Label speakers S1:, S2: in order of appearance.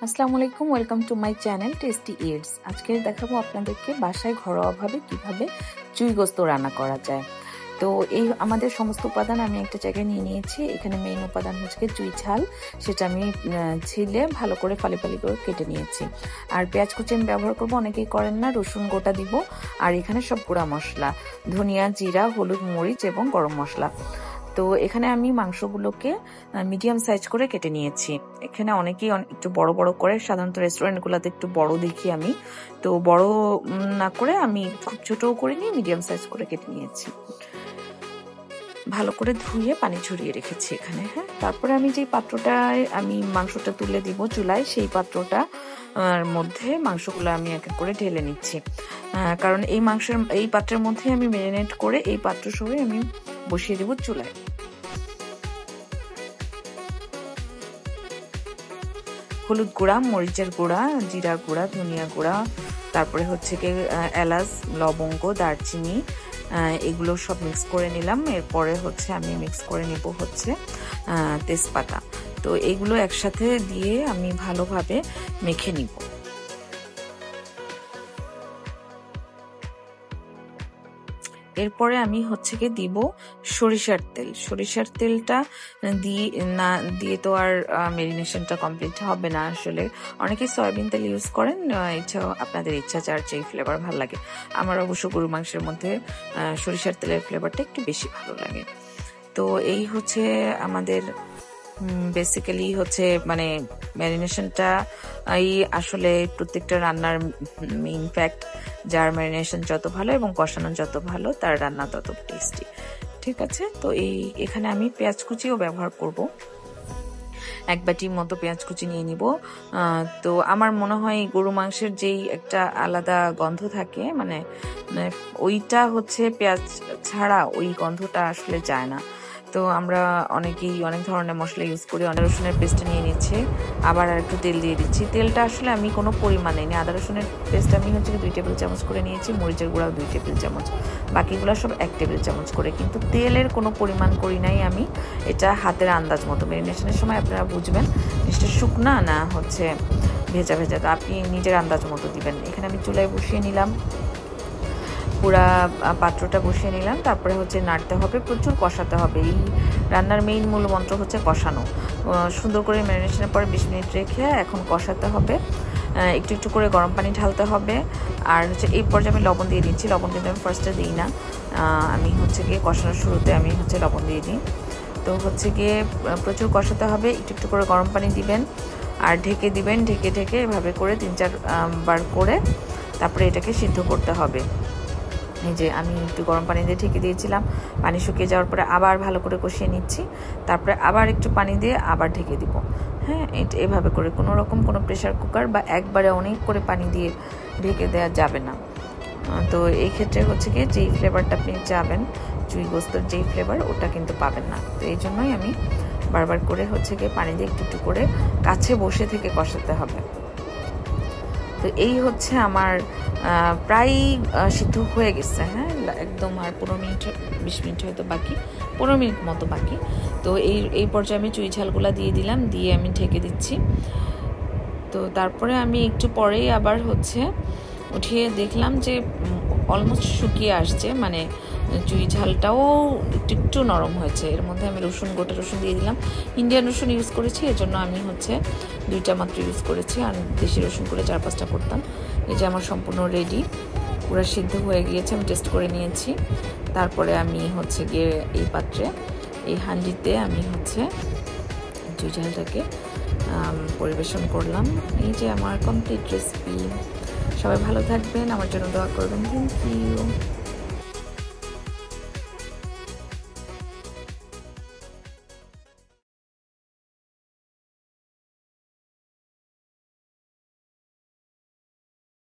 S1: আসসালামু আলাইকুম, welcome to my channel tasty it's. আজকে দেখাবো আপনাদেরকে বাসায় ঘরোয়াভাবে কিভাবে চুই গোস্ত রান্না করা যায়। তো এই আমাদের সমস্ত উপাদান আমি একটা জায়গায় নিয়ে নিয়েছি। এখানে মেইন উপাদান হচ্ছে চুই ঝাল, সেটা আমি ছিলে ভালো করে ফালি ফালি করে কেটে নিয়েছি। আর পেঁয়াজ কুচি আমি ব্যবহার করবো, অনেকেই করেন না। রসুন গোটা দিব, আর এখানে সব গুঁড়া মশলা, ধনিয়া, জিরা, হলুদ, মরিচ এবং গরম মশলা। তো এখানে আমি মাংসগুলোকে মিডিয়াম সাইজ করে কেটে নিয়েছি। এখানে অনেকেই একটু বড় বড় করে, সাধারণত রেস্টুরেন্টগুলোতে একটু বড় দেখি আমি, তো বড় না করে আমি খুব ছোট করে নিয়ে মিডিয়াম সাইজ করে কেটে নিয়েছি। ভালো করে ধুয়ে পানি ঝরিয়ে রেখেছি এখানে। হ্যাঁ, তারপরে আমি যে পাত্রটায় আমি মাংসটা তুলে দিব চুলায়, সেই পাত্রটা মধ্যে মাংসগুলো আমি এক এক করে ঢেলে নিচ্ছি। কারণ এই পাত্রের মধ্যে আমি ম্যারিনেট করে এই পাত্র সহ আমি বসিয়ে দেব চুলায়। হলুদ গুঁড়া, মরিচের গুঁড়া, জিরা গুঁড়া, ধনিয়া গুঁড়া, তারপরে হচ্ছে কি এলাচ, লবঙ্গ, দারচিনি, এগুলো সব মিক্স করে নিলাম। এরপরে হচ্ছে আমি মিক্স করে নিব হচ্ছে তেজপাতা। তো এগুলো একসাথে দিয়ে আমি ভালোভাবে মেখে নিব। এরপরে আমি হচ্ছে কি দিব সরিষার তেল। সরিষার তেলটা দিয়ে তো আর মেরিনেশনটা কমপ্লিট হবে না। আসলে অনেকে সয়াবিন তেল ইউজ করেন, আপনাদের ইচ্ছা, যার যেই ফ্লেভার ভালো লাগে। আমার অবশ্য গরু মাংসের মধ্যে সরিষার তেলের ফ্লেভারটা একটু বেশি ভালো লাগে। তো এই হচ্ছে আমাদের বেসিক্যালি হচ্ছে মানে ম্যারিনেশনটা এই আসলে প্রত্যেকটা রান্নার মেইন ফ্যাক্ট। যার ম্যারিনেশন যত ভালো এবং কষানো যত ভালো, তার রান্না তত টেস্টি। ঠিক আছে, তো এখানে আমি পেঁয়াজ কুচিও ব্যবহার করব। এক বাটির মতো পেঁয়াজ কুচি নিয়ে নিব। তো আমার মনে হয় গরু মাংসের যেই একটা আলাদা গন্ধ থাকে, মানে ওইটা হচ্ছে পেঁয়াজ ছাড়া ওই গন্ধটা আসলে যায় না। তো আমরা অনেকেই অনেক ধরনের মশলা ইউজ করি। আদা রসুনের পেস্ট নিয়ে নিচ্ছি, আবার আর একটু তেল দিয়ে দিচ্ছি। তেলটা আসলে আমি কোনো পরিমাণে নিই। আদা রসুনের পেস্ট আমি হচ্ছে 2 টেবিল চামচ করে নিয়েছি, মরিচের গুঁড়াও 2 টেবিল চামচ, বাকিগুলো সব 1 টেবিল চামচ করে। কিন্তু তেলের কোনো পরিমাণ করি নাই আমি, এটা হাতের আন্দাজ মতো। মেরিনেশনের সময় আপনারা বুঝবেন জিনিসটা শুকনা না হচ্ছে ভেজা ভেজা, তো আপনি নিজের আন্দাজ মতো দিবেন। এখানে আমি চুলায় বসিয়ে নিলাম, পুরা পাত্রটা বসিয়ে নিলাম। তারপরে হচ্ছে নাড়তে হবে, প্রচুর কষাতে হবে। এই রান্নার মেইন মূল মন্ত্র হচ্ছে কষানো। সুন্দর করে ম্যারিনেশনের পরে 20 মিনিট রেখে এখন কষাতে হবে। একটু একটু করে গরম পানি ঢালতে হবে। আর হচ্ছে এই পর্যায়ে আমি লবণ দিয়ে দিচ্ছি। লবণ কিন্তু আমি ফার্স্টে দিই না, আমি হচ্ছে গিয়ে কষানোর শুরুতে আমি হচ্ছে লবণ দিয়ে দিই। তো হচ্ছে গিয়ে প্রচুর কষাতে হবে, একটু একটু করে গরম পানি দিবেন আর ঢেকে দিবেন। ঢেকে এভাবে করে 3-4 বার করে তারপরে এটাকে সিদ্ধ করতে হবে। এই যে আমি একটু গরম পানি দিয়ে ঢেকে দিয়েছিলাম, পানি শুকিয়ে যাওয়ার পরে আবার ভালো করে কষিয়ে নিচ্ছি। তারপরে আবার একটু পানি দিয়ে আবার ঢেকে দিব। হ্যাঁ, এভাবে করে কোনো রকম কোনো প্রেশার কুকার বা একবারে অনেক করে পানি দিয়ে ঢেকে দেওয়া যাবে না। তো এই ক্ষেত্রে হচ্ছে কি যেই ফ্লেভারটা আপনি চাবেন, চুই গোস্তর যেই ফ্লেভার, ওটা কিন্তু পাবেন না। তো এই জন্যই আমি বারবার করে হচ্ছে গিয়ে পানি দিয়ে একটু একটু করে কাছে বসে থেকে কষাতে হবে। তো এই হচ্ছে আমার প্রায় সিদ্ধ হয়ে গেছে। হ্যাঁ, একদম আর 15 মিনিট 20 মিনিট হয়তো বাকি, 15 মিনিট মতো বাকি। তো এই পর্যায়ে আমি চুই ঝালগুলা দিয়ে দিলাম, দিয়ে আমি ঢেকে দিচ্ছি। তো তারপরে আমি একটু পরেই আবার হচ্ছে উঠিয়ে দেখলাম যে অলমোস্ট শুকিয়ে আসছে, মানে চুই ঝালটাও একটু নরম হয়েছে। এর মধ্যে আমি গোটা রসুন দিয়ে দিলাম। ইন্ডিয়ান রসুন ইউজ করেছি, এজন্য আমি হচ্ছে 2টা মাত্র ইউজ করেছি, আর দেশি রসুন করে 4-5টা করতাম। এই যে আমার সম্পূর্ণ রেডি, পুরো সিদ্ধ হয়ে গিয়েছে। আমি টেস্ট করে নিয়েছি। তারপরে আমি হচ্ছে গিয়ে এই পাত্রে, এই হাঁডিতে আমি হচ্ছে চুই ঝালটাকে পরিবেশন করলাম। এই যে আমার কমপ্লিট রেসিপি। সবাই ভালো থাকবেন, আমার জন্য দোয়া করবেন। Thank you.